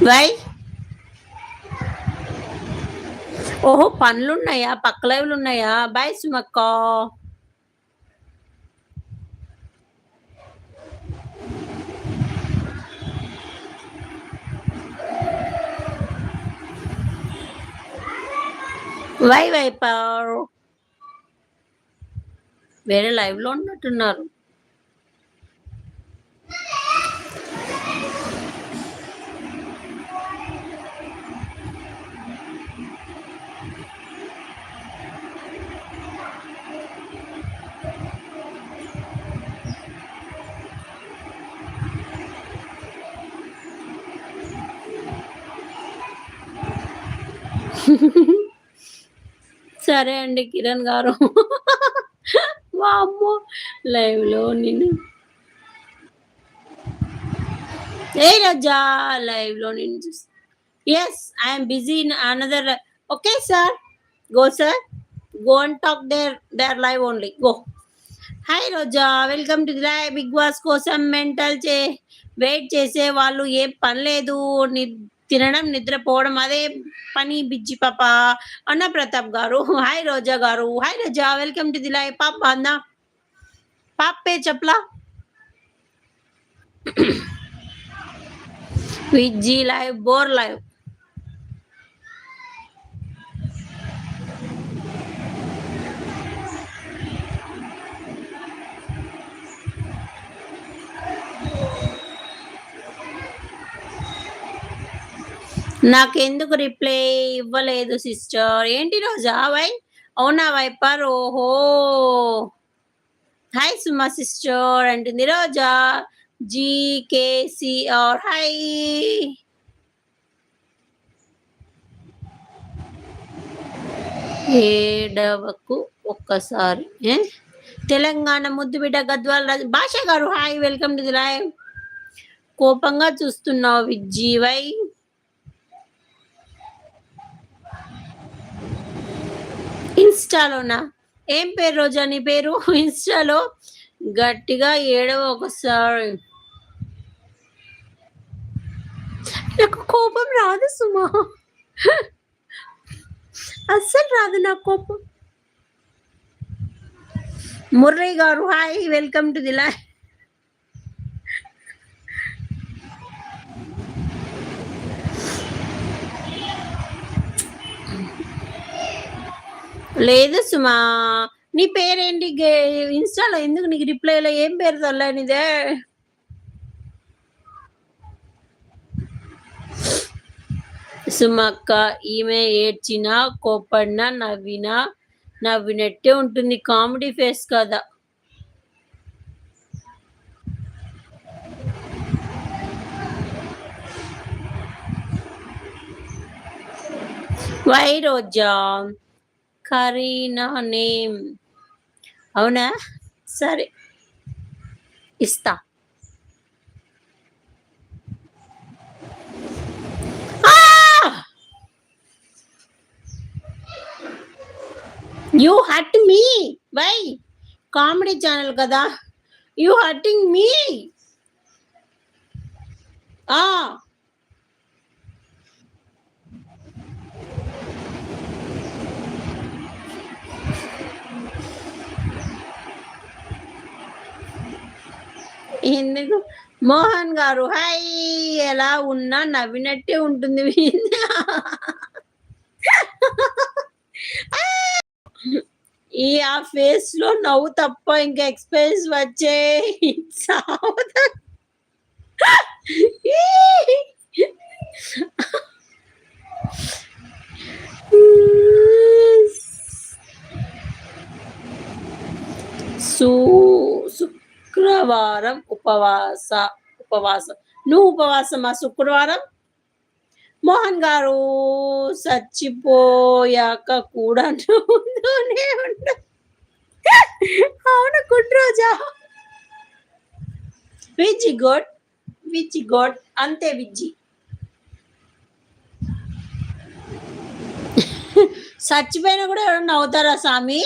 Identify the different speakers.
Speaker 1: Why ఓహో పనులున్నాయా పక్క లైవ్లు ఉన్నాయా బాయ్ సుమక్క వై వైపర్ వేరే లైవ్ లో ఉన్నట్టున్నారు. సరే అండి కిరణ్ గారు. వామ్మో లైవ్ లో నేను ఏ రజా లైవ్ లో నేను yes I'm busy in another. Okay sir go sir go and talk there live only go. Hi Roja welcome to the live. Bigg Boss కోసం మెంటల్ వెయిట్ చేసే వాళ్ళు ఏం పని లేదు, తినడం నిద్రపోవడం అదే పని బిజ్జి పాప అన్న ప్రతాప్ గారు. హాయ్ రోజా గారు. Hi Roja welcome to the live. పాప అన్న పాపే చెప్పలా విజ్జి లైవ్ బోర్ లైవ్. నాకెందుకు రిప్లై ఇవ్వలేదు సిస్టర్? ఏంటి రోజా వై? అవునా వైపర్? ఓహో హాయ్ సుమా సిస్టర్ అంటుంది రోజా. జీకేసిఆర్ హాయ్. ఏడవకు ఒక్కసారి తెలంగాణ ముద్దు బిడ్డ గద్వాల భాష గారు hi welcome to the live. కోపంగా చూస్తున్నావు విజ్జీ వై? ఇన్స్టాలోనా? ఏం పేరు రోజా నీ పేరు ఇన్స్టాలో? గట్టిగా ఏడవ ఒకసారి. నాకు కోపం రాదు సుమా, అస్సలు రాదు నాకు కోపం. మురళి గారు hi welcome to the live. లేదు సుమా నీ పేరేంటి ఇన్స్టాలో? ఎందుకు నీకు రిప్లైలో ఏం పేరు తల్లనిదే? సుమక్క ఈమె ఏడ్చినా కోపడినా నవ్వినట్టే ఉంటుంది. కామెడీ ఫేస్ కదా. Why Roja Kareena name? అవునా సరే ఇస్తా. You hurt me why? Comedy channel కదా, యూ హర్టింగ్ మీ. ఎందుకు మోహన్ గారు హాయ్. ఎలా ఉన్నా నవ్వినట్టే ఉంటుంది. ఈ ఆ ఫేస్ లో నవ్వు తప్ప ఇంకా ఎక్స్పీరియన్స్ వచ్చే శుక్రవారం ఉపవాసం. నువ్వు ఉపవాసమా శుక్రవారం? మోహన్ గారు చచ్చిపోయాక కూడా నవ్వుతూనే ఉంటా. అవును గుడ్ రోజా. విజ్జి గుడ్ అంతే విజ్జి. చచ్చిపోయినా కూడా ఎవరన్నా నవ్వుతారా స్వామి?